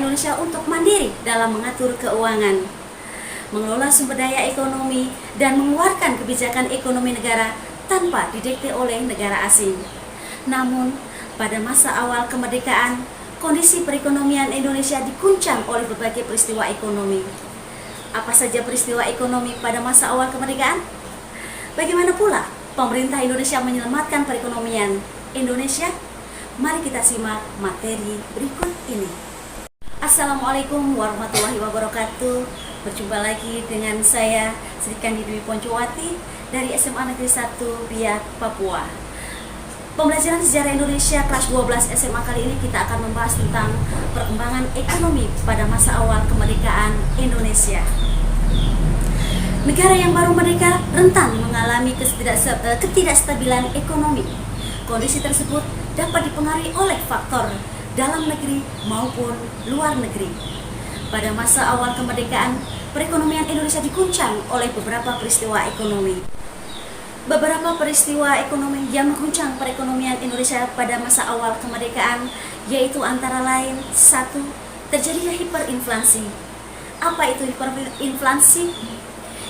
Indonesia untuk mandiri dalam mengatur keuangan, mengelola sumber daya ekonomi, dan mengeluarkan kebijakan ekonomi negara tanpa didikte oleh negara asing. Namun, pada masa awal kemerdekaan, kondisi perekonomian Indonesia diguncang oleh berbagai peristiwa ekonomi. Apa saja peristiwa ekonomi pada masa awal kemerdekaan? Bagaimana pula pemerintah Indonesia menyelamatkan perekonomian Indonesia? Mari kita simak materi berikut ini. Assalamualaikum warahmatullahi wabarakatuh. Berjumpa lagi dengan saya Sri Kandi Dwi Poncowati dari SMA Negeri 1 Biak, Papua. Pembelajaran sejarah Indonesia kelas 12 SMA kali ini kita akan membahas tentang perkembangan ekonomi pada masa awal kemerdekaan Indonesia. Negara yang baru merdeka rentan mengalami ketidakstabilan ekonomi. Kondisi tersebut dapat dipengaruhi oleh faktor dalam negeri maupun luar negeri. Pada masa awal kemerdekaan, perekonomian Indonesia diguncang oleh beberapa peristiwa ekonomi. Beberapa peristiwa ekonomi yang mengguncang perekonomian Indonesia pada masa awal kemerdekaan yaitu antara lain: 1. Terjadinya hiperinflasi. Apa itu hiperinflasi?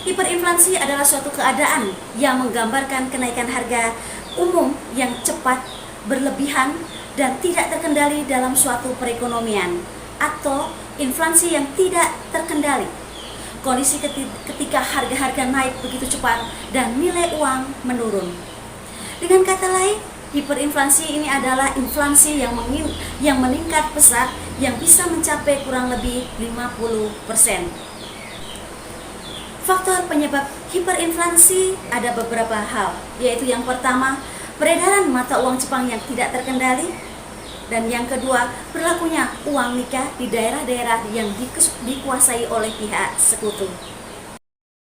Hiperinflasi adalah suatu keadaan yang menggambarkan kenaikan harga umum yang cepat, berlebihan, dan tidak terkendali dalam suatu perekonomian, atau inflasi yang tidak terkendali. Kondisi ketika harga-harga naik begitu cepat dan nilai uang menurun. Dengan kata lain, hiperinflasi ini adalah inflasi yang meningkat pesat yang bisa mencapai kurang lebih 50%. Faktor penyebab hiperinflasi ada beberapa hal, yaitu yang pertama, peredaran mata uang Jepang yang tidak terkendali, dan yang kedua, berlakunya uang nikah di daerah-daerah yang dikuasai oleh pihak sekutu.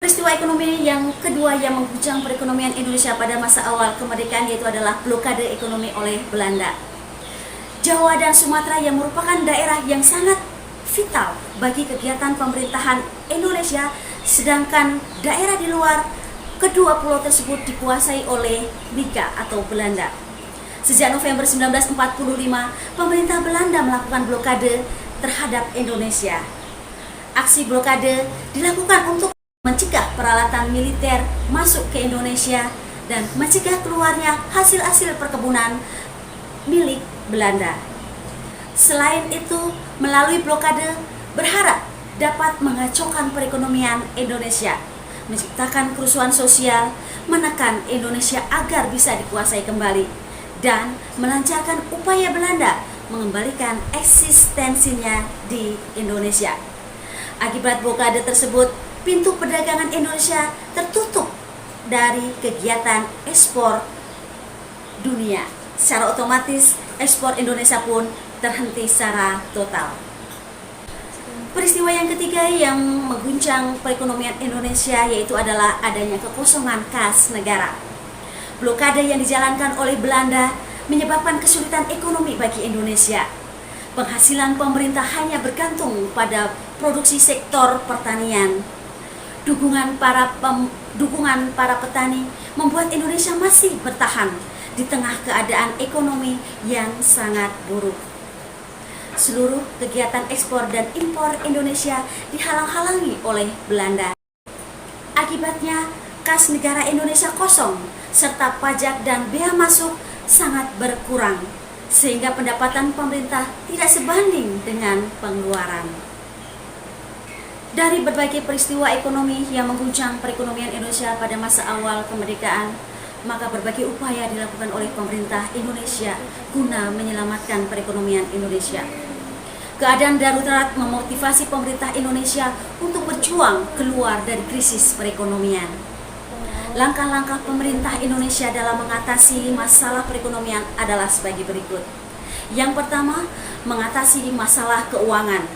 Peristiwa ekonomi yang kedua yang mengguncang perekonomian Indonesia pada masa awal kemerdekaan yaitu adalah blokade ekonomi oleh Belanda. Jawa dan Sumatera yang merupakan daerah yang sangat vital bagi kegiatan pemerintahan Indonesia, sedangkan daerah di luar kedua pulau tersebut dikuasai oleh Mika atau Belanda. Sejak November 1945, pemerintah Belanda melakukan blokade terhadap Indonesia. Aksi blokade dilakukan untuk mencegah peralatan militer masuk ke Indonesia dan mencegah keluarnya hasil-hasil perkebunan milik Belanda. Selain itu, melalui blokade berharap dapat mengacaukan perekonomian Indonesia, menciptakan kerusuhan sosial, menekan Indonesia agar bisa dikuasai kembali, dan melancarkan upaya Belanda mengembalikan eksistensinya di Indonesia. Akibat blokade tersebut, pintu perdagangan Indonesia tertutup dari kegiatan ekspor dunia. Secara otomatis, ekspor Indonesia pun terhenti secara total. Peristiwa yang ketiga yang mengguncang perekonomian Indonesia yaitu adalah adanya kekosongan kas negara. Blokade yang dijalankan oleh Belanda menyebabkan kesulitan ekonomi bagi Indonesia. Penghasilan pemerintah hanya bergantung pada produksi sektor pertanian. Dukungan para petani membuat Indonesia masih bertahan di tengah keadaan ekonomi yang sangat buruk. Seluruh kegiatan ekspor dan impor Indonesia dihalang-halangi oleh Belanda. Akibatnya, kas negara Indonesia kosong, serta pajak dan bea masuk sangat berkurang, sehingga pendapatan pemerintah tidak sebanding dengan pengeluaran. Dari berbagai peristiwa ekonomi yang mengguncang perekonomian Indonesia pada masa awal kemerdekaan, maka berbagai upaya dilakukan oleh pemerintah Indonesia guna menyelamatkan perekonomian Indonesia. Keadaan darurat memotivasi pemerintah Indonesia untuk berjuang keluar dari krisis perekonomian. Langkah-langkah pemerintah Indonesia dalam mengatasi masalah perekonomian adalah sebagai berikut. Yang pertama, mengatasi masalah keuangan.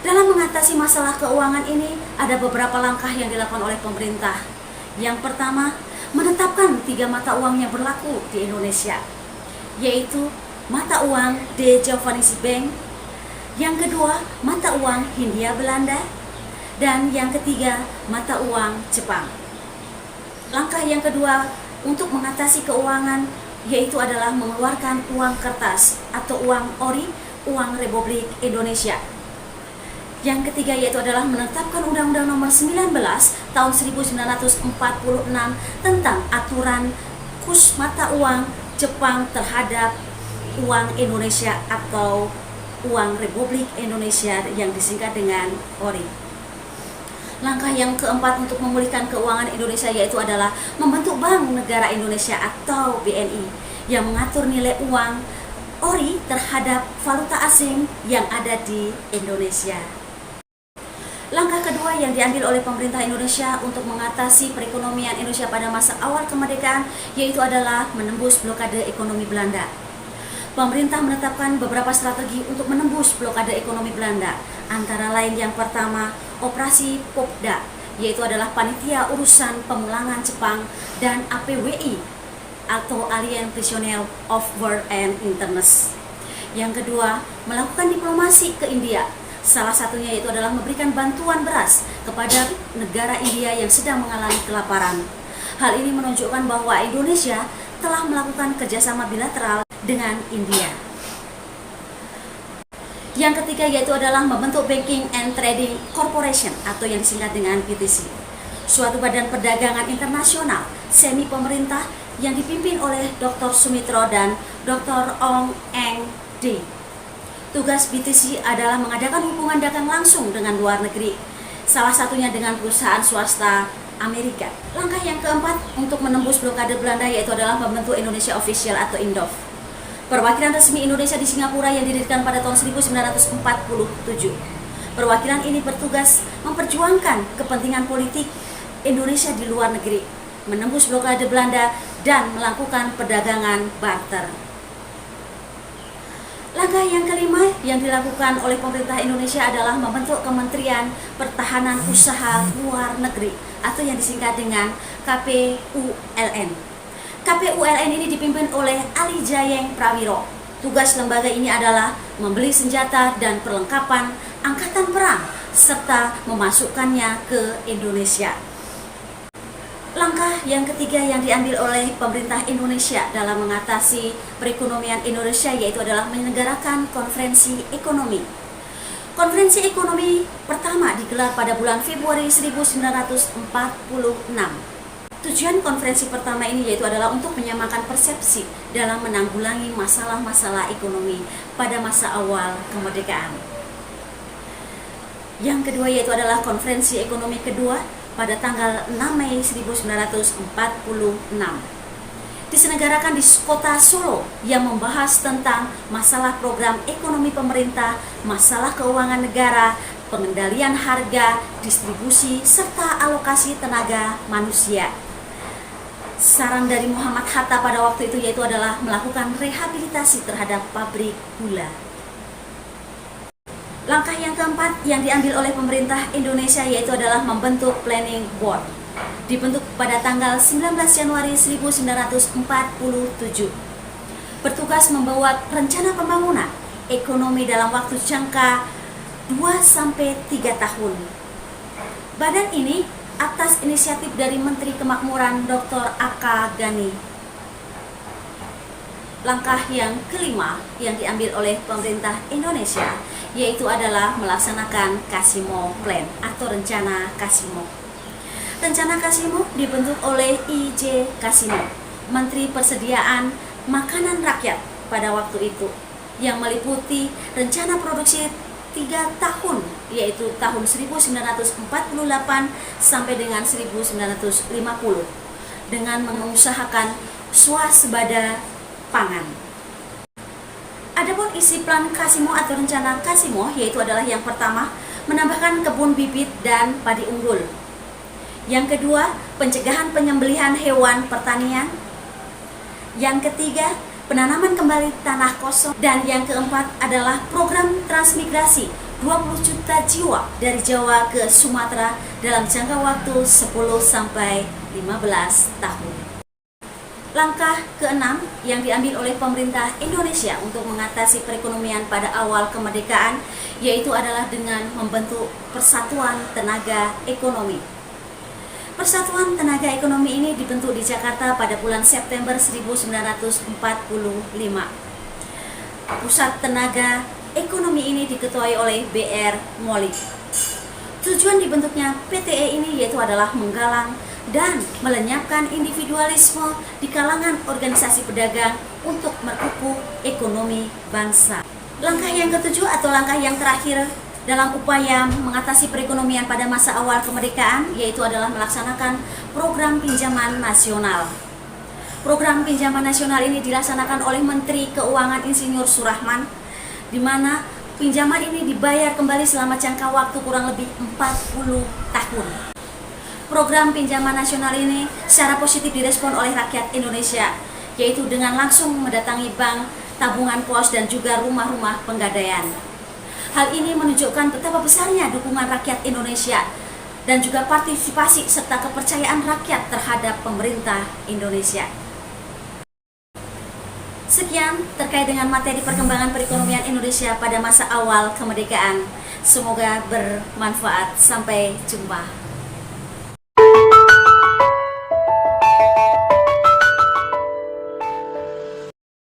Dalam mengatasi masalah keuangan ini, ada beberapa langkah yang dilakukan oleh pemerintah. Yang pertama, menetapkan 3 mata uang yang berlaku di Indonesia, yaitu mata uang De Javanese Bank, yang kedua mata uang Hindia Belanda, dan yang ketiga mata uang Jepang. Langkah yang kedua untuk mengatasi keuangan yaitu adalah mengeluarkan uang kertas atau uang ori, uang Republik Indonesia. Yang ketiga yaitu adalah menetapkan Undang-Undang Nomor 19 tahun 1946 tentang aturan kurs mata uang Jepang terhadap uang Indonesia atau uang Republik Indonesia yang disingkat dengan ORI. Langkah yang keempat untuk memulihkan keuangan Indonesia yaitu adalah membentuk Bank Negara Indonesia atau BNI yang mengatur nilai uang ORI terhadap valuta asing yang ada di Indonesia. Langkah kedua yang diambil oleh pemerintah Indonesia untuk mengatasi perekonomian Indonesia pada masa awal kemerdekaan yaitu adalah menembus blokade ekonomi Belanda. Pemerintah menetapkan beberapa strategi untuk menembus blokade ekonomi Belanda. Antara lain yang pertama, Operasi Popda, yaitu adalah Panitia Urusan Pemulangan Jepang, dan APWI atau Alien Prisoner of War and Interns. Yang kedua, melakukan diplomasi ke India. Salah satunya yaitu adalah memberikan bantuan beras kepada negara India yang sedang mengalami kelaparan. Hal ini menunjukkan bahwa Indonesia telah melakukan kerjasama bilateral dengan India. Yang ketiga yaitu adalah membentuk Banking and Trading Corporation atau yang disingkat dengan BTC, suatu badan perdagangan internasional semi pemerintah yang dipimpin oleh Dr. Sumitro dan Dr. Ong Eng D. Tugas BTC adalah mengadakan hubungan dagang langsung dengan luar negeri, salah satunya dengan perusahaan swasta Amerika. Langkah yang keempat untuk menembus blokade Belanda yaitu adalah membentuk Indonesia Official atau INDOF, perwakilan resmi Indonesia di Singapura yang didirikan pada tahun 1947. Perwakilan ini bertugas memperjuangkan kepentingan politik Indonesia di luar negeri, menembus blokade Belanda, dan melakukan perdagangan barter. Langkah yang kelima yang dilakukan oleh pemerintah Indonesia adalah membentuk Kementerian Pertahanan Usaha Luar Negeri atau yang disingkat dengan KPULN. KPULN ini dipimpin oleh Ali Jayeng Prawiro. Tugas lembaga ini adalah membeli senjata dan perlengkapan angkatan perang serta memasukkannya ke Indonesia. Langkah yang ketiga yang diambil oleh pemerintah Indonesia dalam mengatasi perekonomian Indonesia yaitu adalah menyelenggarakan konferensi ekonomi. Konferensi ekonomi pertama digelar pada bulan Februari 1946. Tujuan konferensi pertama ini yaitu adalah untuk menyamakan persepsi dalam menanggulangi masalah-masalah ekonomi pada masa awal kemerdekaan. Yang kedua yaitu adalah konferensi ekonomi kedua pada tanggal 6 Mei 1946. Diselenggarakan di kota Solo yang membahas tentang masalah program ekonomi pemerintah, masalah keuangan negara, pengendalian harga, distribusi, serta alokasi tenaga manusia. Saran dari Muhammad Hatta pada waktu itu yaitu adalah melakukan rehabilitasi terhadap pabrik gula. Langkah yang keempat yang diambil oleh pemerintah Indonesia yaitu adalah membentuk Planning Board. Dibentuk pada tanggal 19 Januari 1947. Bertugas membuat rencana pembangunan ekonomi dalam waktu jangka 2-3 tahun. Badan ini atas inisiatif dari Menteri Kemakmuran Dr. A.K. Ghani. Langkah yang kelima yang diambil oleh pemerintah Indonesia yaitu adalah melaksanakan Kasimo Plan atau Rencana Kasimo. Rencana Kasimo dibentuk oleh I.J. Kasimo, Menteri Persediaan Makanan Rakyat pada waktu itu, yang meliputi rencana produksi 3 tahun, yaitu tahun 1948 sampai dengan 1950, dengan mengusahakan swasembada pangan. Adapun isi plan Kasimo atau rencana Kasimo yaitu adalah yang pertama, menambahkan kebun bibit dan padi unggul. Yang kedua, pencegahan penyembelihan hewan pertanian. Yang ketiga, penanaman kembali tanah kosong. Dan yang keempat adalah program transmigrasi 20 juta jiwa dari Jawa ke Sumatera dalam jangka waktu 10 sampai 15 tahun. Langkah keenam yang diambil oleh pemerintah Indonesia untuk mengatasi perekonomian pada awal kemerdekaan yaitu adalah dengan membentuk Persatuan Tenaga Ekonomi. Persatuan Tenaga Ekonomi ini dibentuk di Jakarta pada bulan September 1945. Pusat tenaga ekonomi ini diketuai oleh B.R. Molley. Tujuan dibentuknya PTE ini yaitu adalah menggalang dan melenyapkan individualisme di kalangan organisasi pedagang untuk merkukuh ekonomi bangsa. Langkah yang ketujuh atau langkah yang terakhir dalam upaya mengatasi perekonomian pada masa awal kemerdekaan yaitu adalah melaksanakan program pinjaman nasional. Program pinjaman nasional ini dilaksanakan oleh Menteri Keuangan Insinyur Surahman, di mana pinjaman ini dibayar kembali selama jangka waktu kurang lebih 40 tahun. Program pinjaman nasional ini secara positif direspon oleh rakyat Indonesia, yaitu dengan langsung mendatangi bank, tabungan pos, dan juga rumah-rumah penggadaian. Hal ini menunjukkan betapa besarnya dukungan rakyat Indonesia dan juga partisipasi serta kepercayaan rakyat terhadap pemerintah Indonesia. Sekian terkait dengan materi perkembangan perekonomian Indonesia pada masa awal kemerdekaan. Semoga bermanfaat. Sampai jumpa.